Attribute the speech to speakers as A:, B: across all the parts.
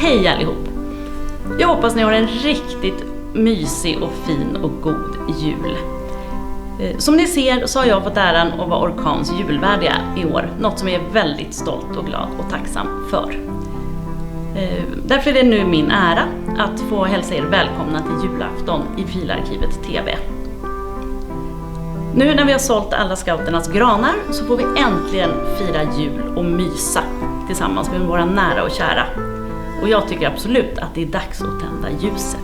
A: Hej allihop! Jag hoppas ni har en riktigt mysig och fin och god jul. Som ni ser så har jag fått äran att vara Orkans julvärdiga i år. Något som jag är väldigt stolt och glad och tacksam för. Därför är det nu min ära att få hälsa er välkomna till julafton i Filarkivet TV. Nu när vi har sålt alla scouternas granar så får vi äntligen fira jul och mysa tillsammans med våra nära och kära. Och jag tycker absolut att det är dags att tända ljuset.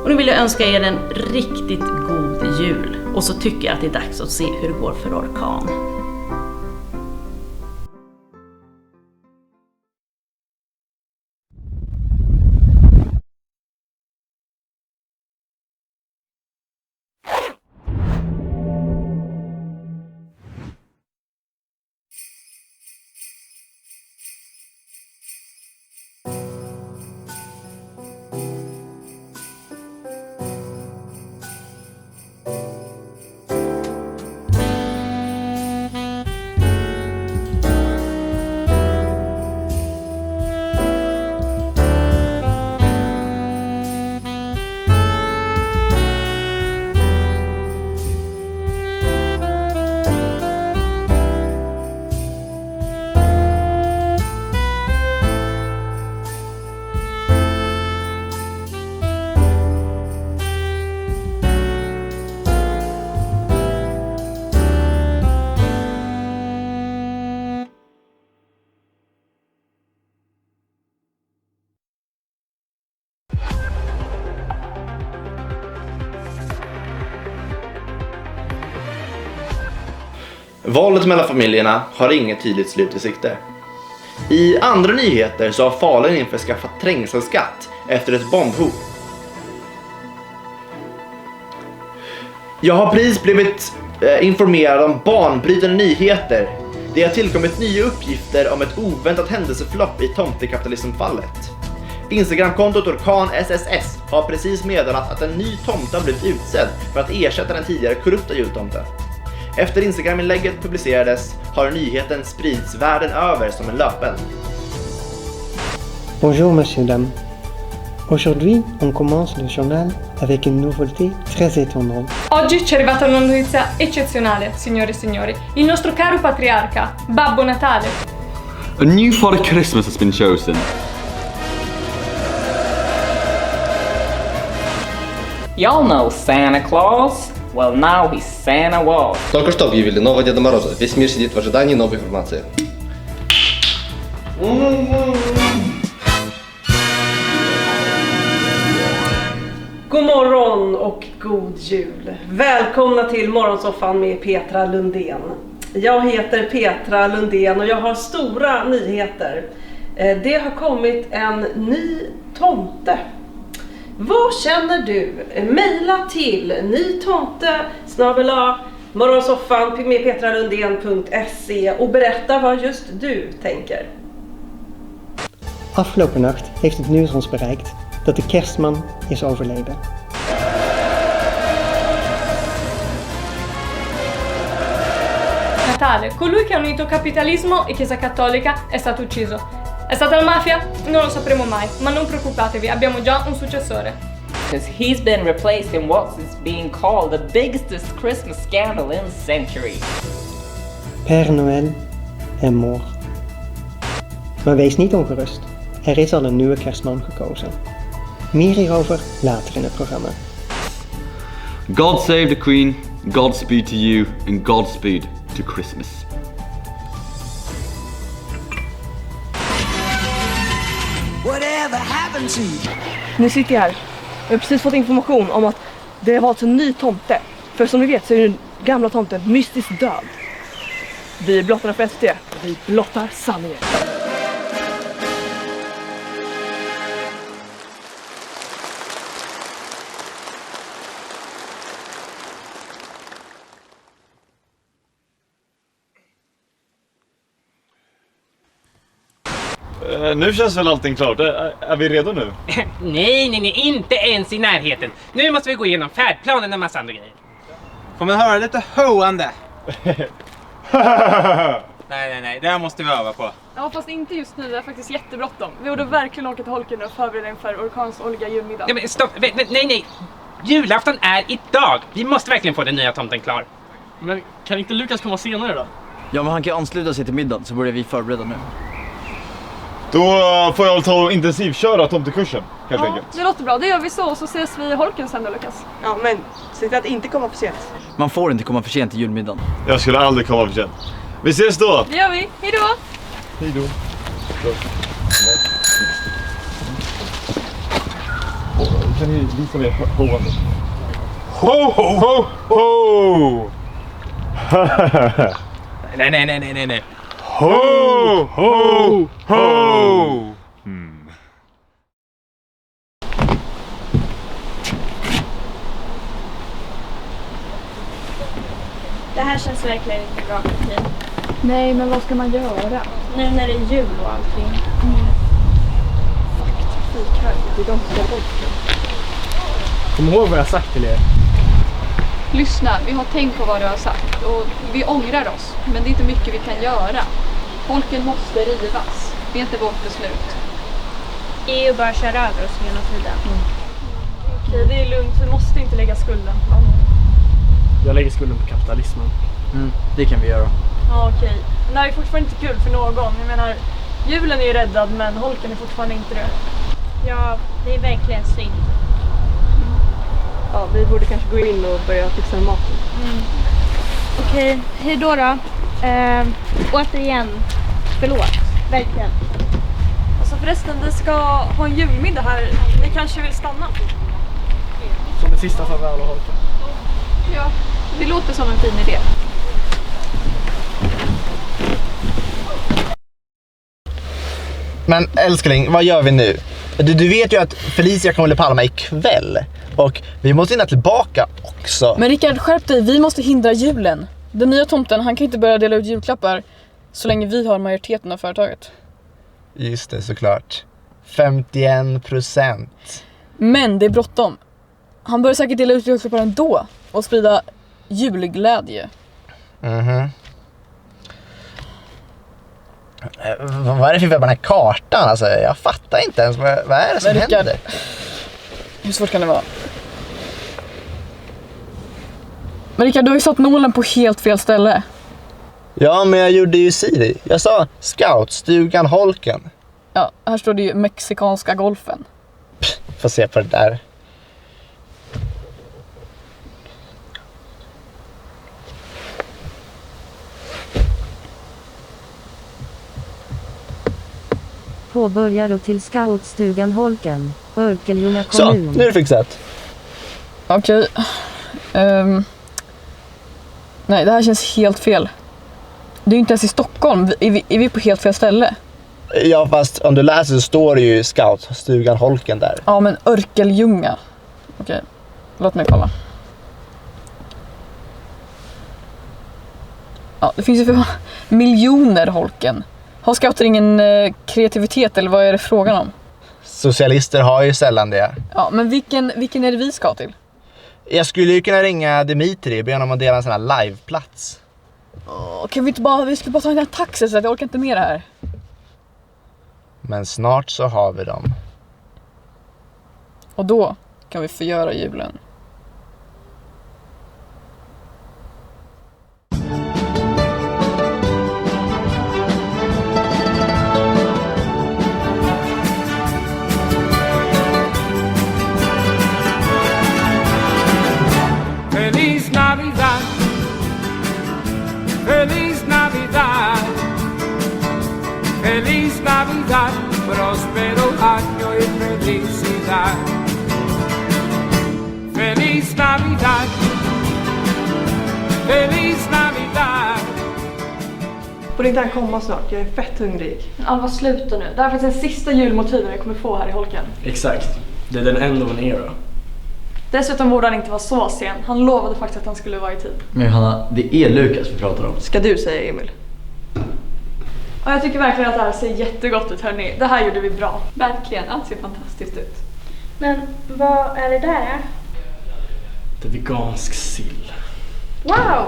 A: Och nu vill jag önska er en riktigt god jul. Och så tycker jag att det är dags att se hur det går för Orkan.
B: Valet mellan familjerna har inget tydligt slut i sikte. I andra nyheter så har Falun inför skaffat trängselskatt efter ett bombhot. Jag har precis blivit informerad om banbrytande nyheter. Det har tillkommit nya uppgifter om ett oväntat händelseförlopp i tomtekapitalismfallet. Instagramkontot Orkan SSS har precis meddelat att en ny tomte har blivit utsedd för att ersätta den tidigare korrupta jultomten. Efter Instagram-inlägget publicerades har nyheten spridits världen över som en löpeld.
C: Bonjour messieurs dames. Aujourd'hui, on commence le journal avec une nouveauté très étonnante.
D: Oggi ci è arrivata una notizia eccezionale, signore e signori. Il nostro caro patriarca, Babbo Natale.
E: A new Father Christmas has been chosen.
F: Y'all know Santa Claus? Well, now he's Santa Claus.
G: Только что объявили нового Деда Мороза. Весь мир сидит в ожидании новой информации.
H: God morgon och god jul. Välkomna till Morgonsoffan med Petra Lundén. Jag heter Petra Lundén och jag har stora nyheter. Det har kommit en ny tomte. Vad känner du? Maila till nytomte@morgonsoffan med petralundén.se och berätta vad just du tänker.
C: Afgelopen nacht heeft het nieuws ons bereikt dat de kerstman is overleden.
D: Natale, colui che ha unito capitalismo e Chiesa Cattolica è stato ucciso. È stata la mafia? Non lo sapremo mai, ma non preoccupatevi, abbiamo già un successore.
F: Because he's been replaced in what is being called the biggest Christmas scandal in centuries.
C: Père Noël est mort. Maar wees niet ongerust, er is al een nieuwe kerstman gekozen. Meer hierover later in het programma.
E: God save the Queen, Godspeed to you, and Godspeed to Christmas.
I: Whatever happened to you?
J: Nu sitter jag här. Jag har precis fått information om att det har valts en ny tomte. För som ni vet så är den gamla tomten mystiskt död. Vi är blottarna för SD. Vi blottar sanningen.
K: Nu känns väl allting klart. Är vi redo nu?
L: Nej, inte ens i närheten. Nu måste vi gå igenom färdplanen och en massa andra grejer.
M: Får man höra lite hoande? Nej, det här måste vi öva på.
D: Ja, fast inte just nu, det är faktiskt jättebråttom. Vi borde verkligen åka till Holken och förbereda inför Orkans årliga julmiddag.
L: Ja, men stopp, nej. Julafton är idag. Vi måste verkligen få den nya tomten klar.
N: Men kan inte Lukas komma senare då?
O: Ja, men han kan ansluta sig till middagen så börjar vi förbereda nu.
K: Då får jag ta och intensivköra tomtekursen, helt enkelt.
D: Det låter bra, det gör vi så ses vi i Holken sen då, Lukas.
J: Ja, men se till att inte komma för sent.
O: Man får inte komma för sent till julmiddagen.
K: Jag skulle aldrig komma för sent. Vi ses då!
D: Det gör vi, hejdå!
K: Hejdå. Kan ni visa mig hoandet? Ho, ho, ho, ho!
M: Nej.
K: Ho, ho, ho!
P: Det här känns verkligen inte bra, Katrin.
D: Nej, men vad ska man göra?
P: Nu när det är jul och allting.
D: Det är de som ska bort.
N: Kom ihåg vad jag sagt till er.
Q: Lyssna, vi har tänkt på vad du har sagt och vi ångrar oss. Men det är inte mycket vi kan göra. Holken måste rivas. Det är inte vårt beslut.
P: EU bara kör över oss hela tiden.
D: Okej, det är lugnt. Vi måste inte lägga skulden på dem.
N: Jag lägger skulden på kapitalismen.
O: Det kan vi göra.
D: Ja, okej. Det här är fortfarande inte kul för någon. Jag menar, julen är ju räddad men Holken är fortfarande inte det.
P: Ja, det är verkligen synd.
J: Ja, vi borde kanske gå in och börja fixa maten.
P: Okej, hejdå då. Återigen, förlåt. Verkligen.
D: Alltså förresten, vi ska ha en julmiddag här. Ni kanske vill stanna?
N: Som ett sista farväl och Holken.
Q: Ja, det låter som en fin idé.
B: Men älskling, vad gör vi nu? Du vet ju att Felicia kommer till Palma ikväll. Och vi måste hinna tillbaka också.
R: Men Rickard, skärp dig, vi måste hindra julen. Den nya tomten, han kan inte börja dela ut julklappar så länge vi har majoriteten av företaget.
B: Just det, såklart. 51%.
R: Men det är bråttom. Han börjar säkert dela ut julklappar ändå och sprida julglädje.
B: Vad är det för fel på den här kartan? Alltså, jag fattar inte ens. Vad är det som händer?
R: Hur svårt kan det vara? Men Rickard, du har ju satt nålen på helt fel ställe.
B: Ja, men jag gjorde ju Siri. Jag sa scoutstugan Holken.
R: Ja, här står det ju mexikanska golfen.
B: Får se på det där.
S: Påbörjar och till scoutstugan Holken, Örkelljunga kommun.
B: Så, nu är det fixat.
R: Okej. Nej, det här känns helt fel. Det är ju inte ens i Stockholm. Är vi på helt fel ställe?
B: Ja, fast om du läser så står det ju scoutstugan Holken där.
R: Ja, men Örkelljunga. Okej, låt mig kolla. Ja, det finns ju för miljoner Holken. Har scouter ingen kreativitet eller vad är det frågan om?
B: Socialister har ju sällan det.
R: Ja, men vilken är det vi ska till?
B: Jag skulle ju kunna ringa Dimitri och be honom att dela en sån här liveplats.
R: Kan vi skulle bara ta en här taxi så att jag orkar inte med det här.
B: Men snart så har vi dem.
R: Och då kan vi förgöra julen.
T: Feliz Navidad, Feliz Navidad, Feliz Navidad, próspero año y felicidad. Feliz Navidad, Feliz Navidad.
H: Borde inte han komma snart? Jag är fett hungrig.
D: Alva, sluta nu. Det här är faktiskt den sista julmåltiden jag kommer få här i Holken.
N: Exakt. Det är den end of an era.
D: Dessutom borde han inte vara så sen. Han lovade faktiskt att han skulle vara i tid.
O: Men Hanna, det är Lukas vi pratar om.
J: Ska du säga, Emil?
D: Ja, jag tycker verkligen att det här ser jättegott ut, hörni. Det här gjorde vi bra.
Q: Verkligen, allt ser fantastiskt ut.
P: Men vad är det där?
N: Det är vegansk sill.
P: Wow!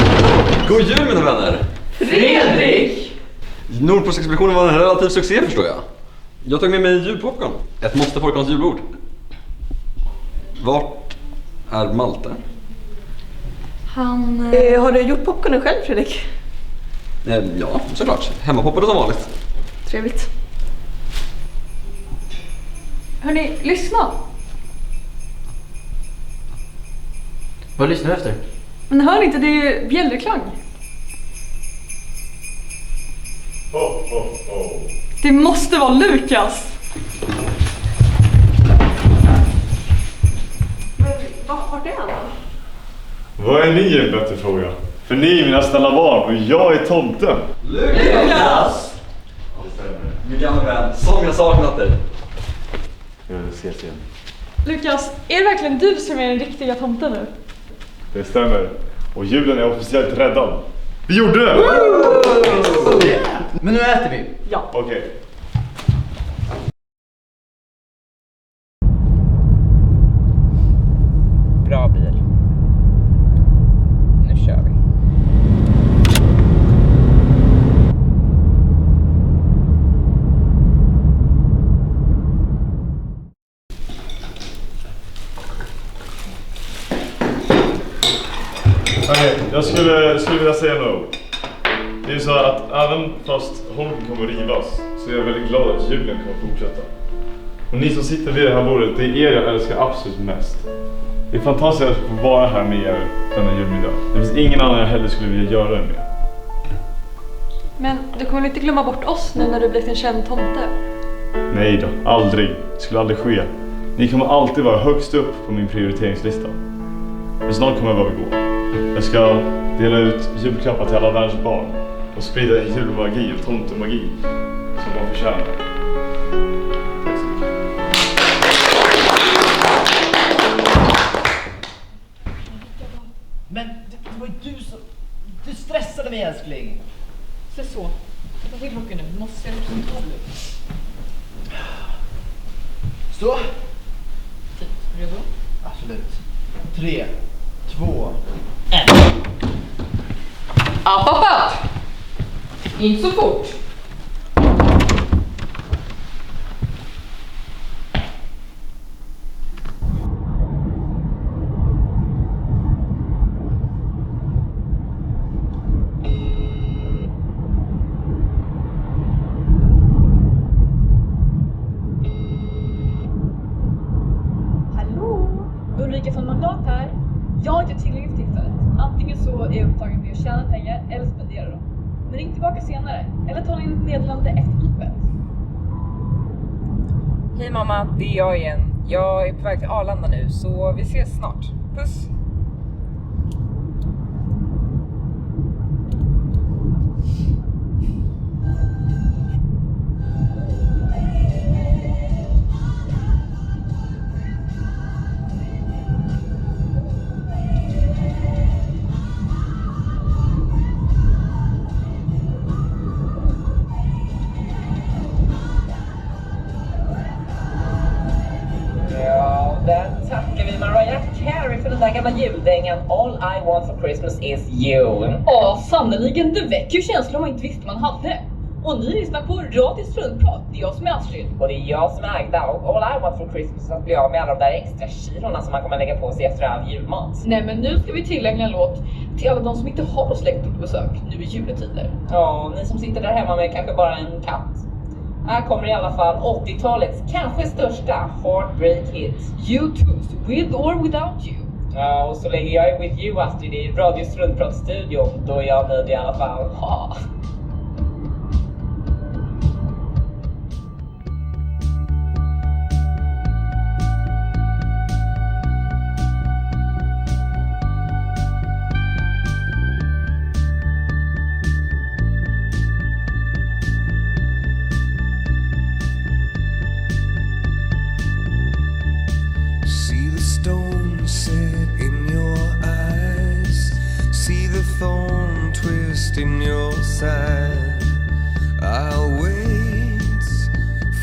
E: God jul mina vänner!
D: Fredrik!
E: Nordpolsexpeditionen var en relativ succé förstår jag. Jag tog med mig julpopcorn. Ett måste på Orkans julbord. Vart är Malte?
J: Han... Har du gjort popcornen själv, Fredrik?
E: Ja, såklart. Hemmapoppade som vanligt.
J: Trevligt.
D: Hörni, lyssna!
O: Vad lyssnar du efter?
D: Men hör ni inte, det är ju bjällreklang. Det måste vara Lukas!
J: Men vart är han då?
K: Vad är ni en bättre fråga? För ni är mina snälla barn och jag är tomten.
E: Lukas! Min gamla vän, som jag saknat dig.
K: Jag vill ses igen.
D: Lukas, är det verkligen du som är den riktiga tomten nu?
K: Det stämmer. Och julen är officiellt räddad. Vi gjorde det!
O: Men nu äter vi.
D: Ja.
K: Okej.
F: Bra bil. Nu kör vi.
K: Okej, jag skulle vilja säga något. Det är ju så att även fast holken kommer att rivas så är jag väldigt glad att julen kommer fortsätta. Och ni som sitter vid det här bordet, det är er jag älskar absolut mest. Det är fantastiskt att få vara här med er denna julmiddag. Det finns ingen annan jag heller skulle vilja göra det med.
D: Men du kommer inte glömma bort oss nu när du blivit en känd tomte?
K: Nej då, aldrig. Det skulle aldrig ske. Ni kommer alltid vara högst upp på min prioriteringslista. Men snart kommer jag behöva gå. Jag ska dela ut julklappar till alla världens barn och sprida en julmagi och tomtemagi som de förtjänar. Tack så mycket.
O: Men det var ju du som... Du stressade mig älskling.
R: Se så. Vad är klockan nu? Måste se hur ut.
O: Så.
R: Redo?
O: Absolut. 3, 2, 1.
R: App! Inte så fort.
U: Hallå? Ulrika från Mandat här. Jag är inte tillgänglig för tillfället. Antingen så är jag upptagen med att tjäna pengar eller spendera dem. Men ring tillbaka senare. Eller ta in ett meddelande efter pipet.
F: Hej mamma, det är jag igen. Jag är på väg till Arlanda nu så vi ses snart. Puss! Ja, där tackar vi Mariah Carey för den där gamla juldängan All I Want for Christmas is you.
U: Ja, sannoliken. Det väcker ju känslor man inte visste man hade. Och ni lyssnar på Radio Struntprat. Det är jag som är Astrid.
F: Och det är jag som är Agda och All I Want for Christmas är att bli av med alla de där extra kilorna som man kommer lägga på sig efter all julmat.
U: Nej, men nu ska vi tillägna en låt till alla de som inte har släkt på besök nu i juletider.
F: Ja, ni som sitter där hemma med kanske bara en katt. Här kommer i alla fall 80-talets kanske största heartbreak hit.
U: U2's With or Without You.
F: Ja, och så länge jag är with you Astrid i Radio Struntprat-studion, då är jag nöjd i alla fall.
U: Ja.
T: See the stone set in your eyes. See the thorn twist in your side. I'll wait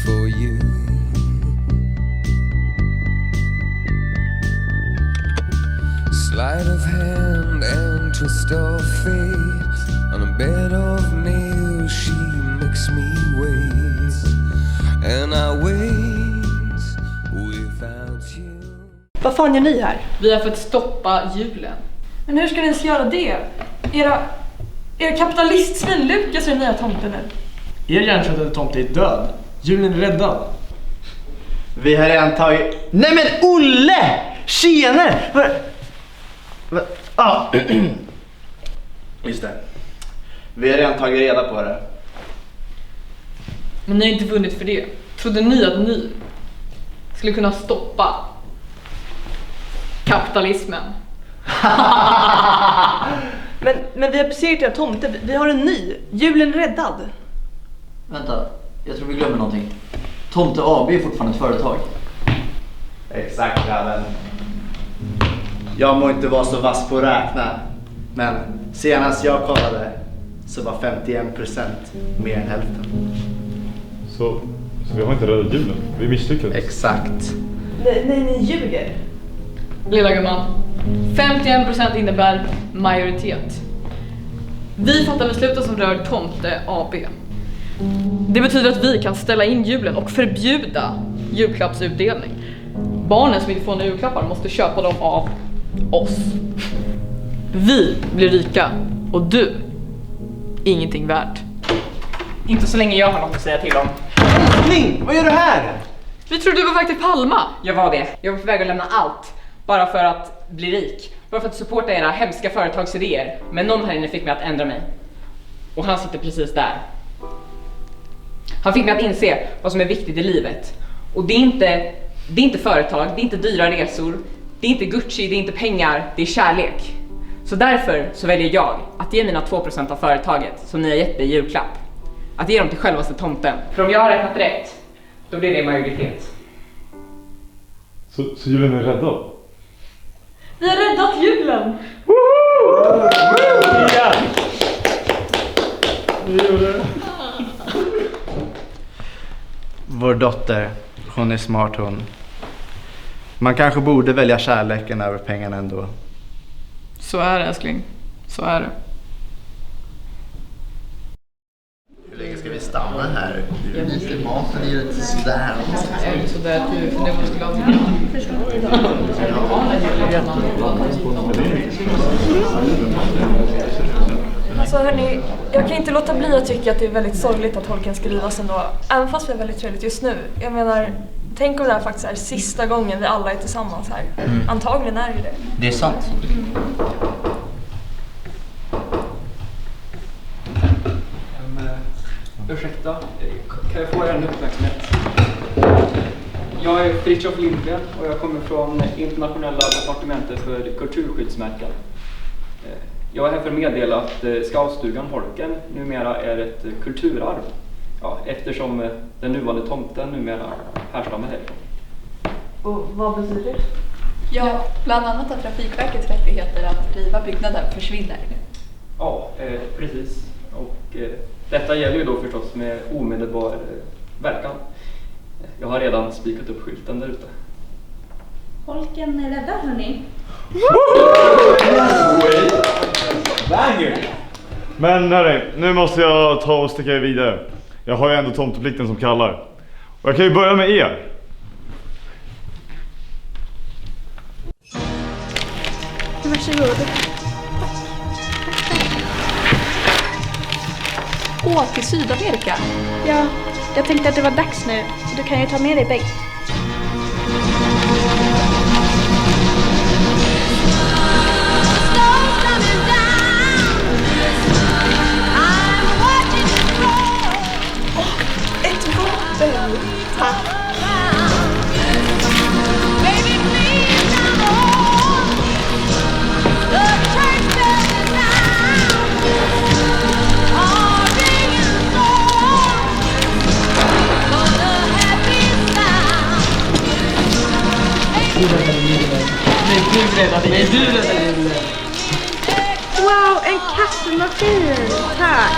T: for you. Sleight of hand and twist of fate. On a bed of nails she makes me wait. And I wait without you.
H: Vad fan gör ni här?
R: Vi har fått stoppa julen.
D: Men hur ska ni ens göra det? Era kapitalistsvin Lukas är den nya tomten nu.
N: Er hjärntvättade tomte är död. Julen är räddad.
B: Vi har redan tagit... Nej men Olle! Tjenare! Ja. Just det. Vi har redan tagit reda på det.
R: Men ni har inte vunnit för det. Trodde ni att ni skulle kunna stoppa kapitalismen?
H: Men vi har besegrat era tomte. Vi har en ny. Julen är räddad.
O: Vänta, jag tror vi glömmer någonting. Tomte AB är fortfarande ett företag.
B: Exakt, Allen. Jag må inte vara så vass på att räkna, men senast jag kollade så var 51% mer än hälften.
K: Så vi har inte räddat julen? Vi misslyckades?
B: Exakt.
H: Nej, ni ljuger.
R: Lilla gumman, 51% innebär majoritet. Vi fattar besluten som rör Tomte AB. Det betyder att vi kan ställa in julen och förbjuda julklappsutdelning. Barnen som inte får några julklappar måste köpa dem av oss. Vi blir rika och du ingenting värt.
L: Inte så länge jag har något att säga till om.
B: Ling, vad gör du här?
R: Vi trodde du var faktiskt i Palma.
L: Jag var det. Jag var på väg att lämna allt. Bara för att bli rik. Bara för att supporta era hemska företagsidéer. Men någon här inne fick mig att ändra mig. Och han sitter precis där. Han fick mig att inse vad som är viktigt i livet. Och det är inte företag, det är inte dyra resor. Det är inte Gucci, det är inte pengar, det är kärlek. Så därför så väljer jag att ge mina 2% av företaget som ni har gett mig i julklapp. Att ge dem till självaste tomten. För om jag har räknat rätt, då blir det majoritet.
K: Så julen är räddad?
D: Vi har räddat julen!
K: Ja! Vi gjorde det.
B: Vår dotter, hon är smart hon. Man kanske borde välja kärleken över pengarna ändå.
R: Så är det, älskling. Så är det.
B: Hur länge ska vi stanna här? Det är lite maten är lite sådär.
R: Är det sådär att du funderar på skulle ha
D: Alltså hörni, jag kan inte låta bli att tycka att det är väldigt sorgligt att Holken ska rivas ändå. Även fast det är väldigt trevligt just nu. Jag menar, tänk om det här faktiskt är sista gången vi alla är tillsammans här. Antagligen är det.
O: Det är sant.
A: Ursäkta, kan jag få er en uppmärksamhet? Jag är Fritjof Lindgren och jag kommer från internationella departementet för kulturskyddsmärken. Jag är här för att meddela att scoutstugan Holken numera är ett kulturarv. Ja, eftersom den nuvarande tomten numera härstammar härifrån.
H: Och vad betyder det?
Q: Ja, bland annat att Trafikverkets rättigheter att riva byggnaden försvinner.
A: Ja, precis. Och detta gäller ju då förstås med omedelbar verkan. Jag har redan spikat upp skylten där ute.
P: Holken är rädda, hörni.
K: Men hörni, nu måste jag ta och sticka vidare. Jag har ju ändå tomteplikten som kallar. Och jag kan ju börja med er.
P: Varsågod.
Q: Till Sydamerika?
P: Ja, jag tänkte att det var dags nu. Du kan ju ta med dig bägge.
H: Ett vapen! Tack!
P: Wow, en kaffemaskin! Tack!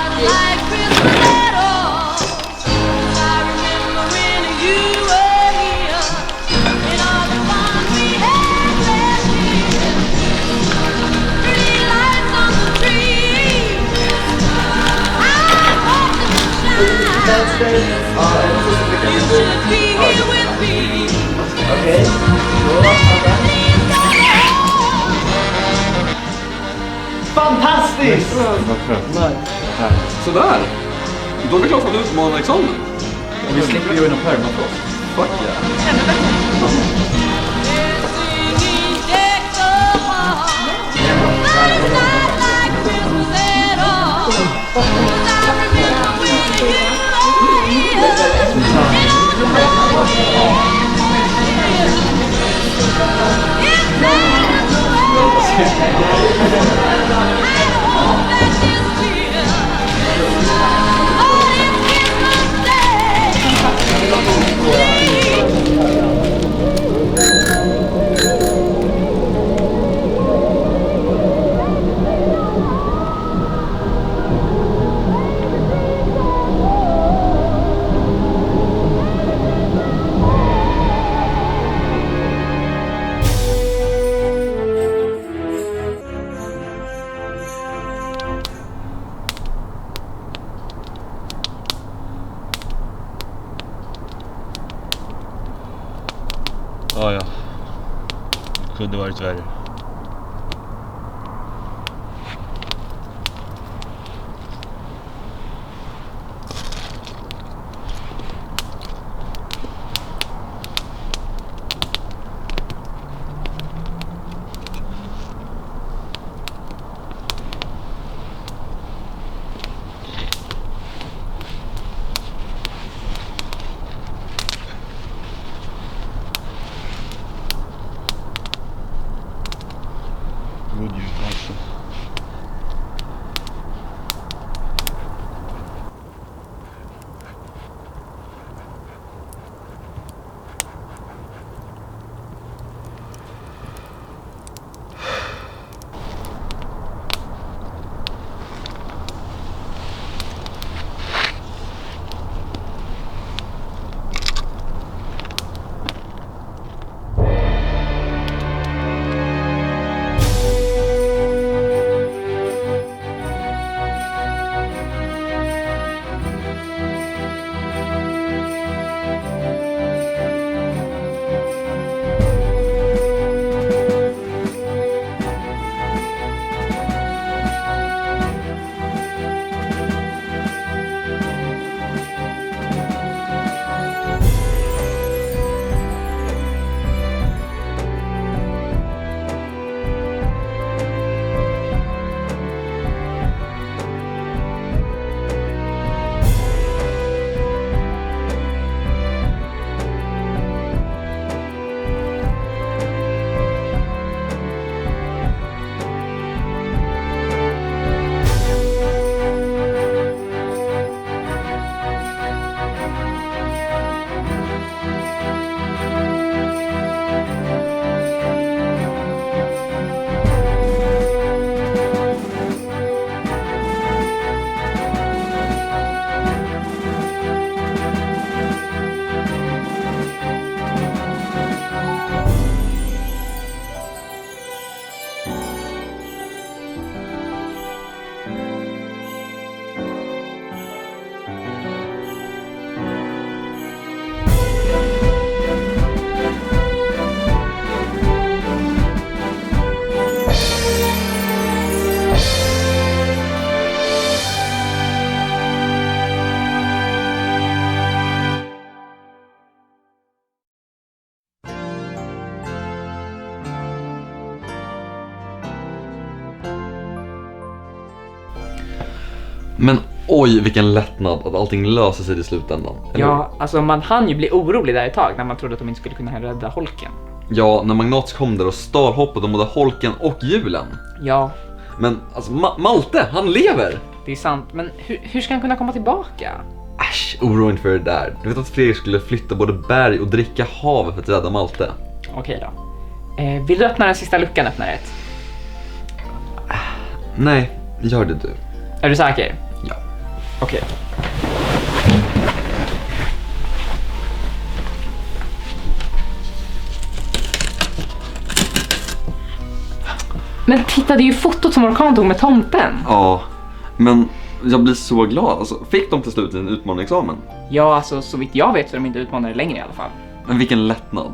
B: vänster. Ja, okej. Fantastiskt!
E: Sådär. Då är vi klara för att utmana examen.
O: Vi slipper ju in och permafrost.
E: Fuck yeah.
K: Ja. Det kunde varit värre.
E: Men oj, vilken lättnad att allting löser sig i slutändan.
L: Ja, alltså man hann ju bli orolig där ett tag när man trodde att de inte skulle kunna rädda Holken.
E: Ja, när Magnats kom där och starhoppade om både Holken och hjulen.
L: Ja.
E: Men alltså Malte, han lever!
L: Det är sant, men hur ska han kunna komma tillbaka?
E: Äsch, oroa inte för det där. Du vet att Fredrik skulle flytta både berg och dricka hav för att rädda Malte.
L: Okej då. Vill du öppna den sista luckan, öppna rätt?
E: Nej, gör det du.
L: Är du säker?
E: Ja.
L: Okej. Men titta, det är ju fotot som Orkan tog med tomten.
E: Ja, men Jag blir så glad. Alltså, fick de till slut en utmaningsexamen?
L: Ja, alltså så vitt jag vet så är de inte utmanare längre i alla fall.
E: Men vilken lättnad.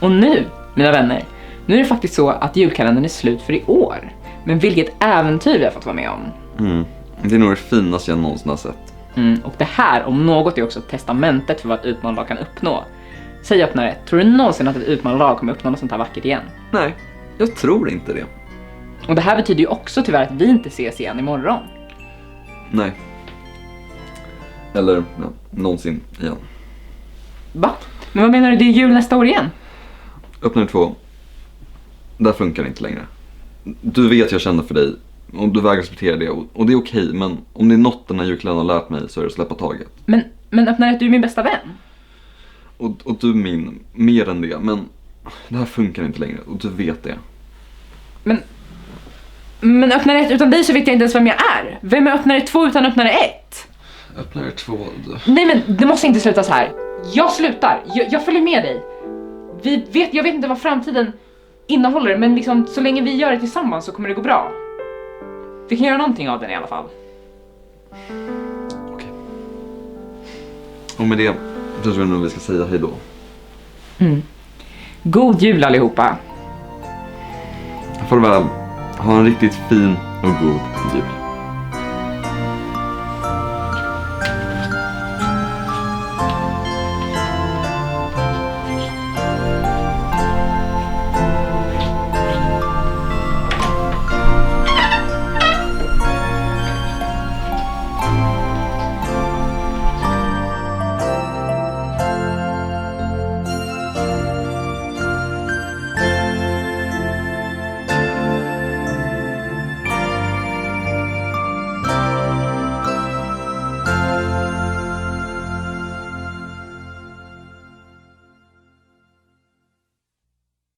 L: Och nu, mina vänner, nu är det faktiskt så att julkalendern är slut för i år. Men vilket äventyr vi har fått vara med om.
E: Det är nog det finaste jag någonsin har sett.
L: Och det här om något är också testamentet för vad ett utmanarlag kan uppnå. Säg öppnare, tror du någonsin att ett utmanarlag kommer uppnå något sånt här vackert igen?
E: Nej, jag tror inte det.
L: Och det här betyder ju också tyvärr att vi inte ses igen imorgon.
E: Nej. Eller ja, någonsin igen.
L: Va? Men vad menar du, det är jul nästa år igen?
E: Öppnare 2. Där funkar det inte längre. Du vet jag känner för dig. Och du vägrar respektera det. Och det är okej, men om det är något den här julkalendern har lärt mig så är det att släppa taget.
L: Men öppnare, att du är min bästa vän.
E: Och du min, mer än det. Men det här funkar inte längre och du vet det.
L: Men öppnare 1 utan dig så vet jag inte ens vem jag är. Vem är öppnare 2 utan öppnare 1?
E: Öppnare 2.
L: Nej men det måste inte sluta så här. Jag slutar. Jag följer med dig. Jag vet inte vad framtiden innehåller, men liksom så länge vi gör det tillsammans så kommer det gå bra. Vi kan göra någonting av den i alla fall.
E: Okej. Och med det så tror jag nog vi ska säga hej då.
L: God jul allihopa.
E: Farväl. Ha en riktigt fin och god jul.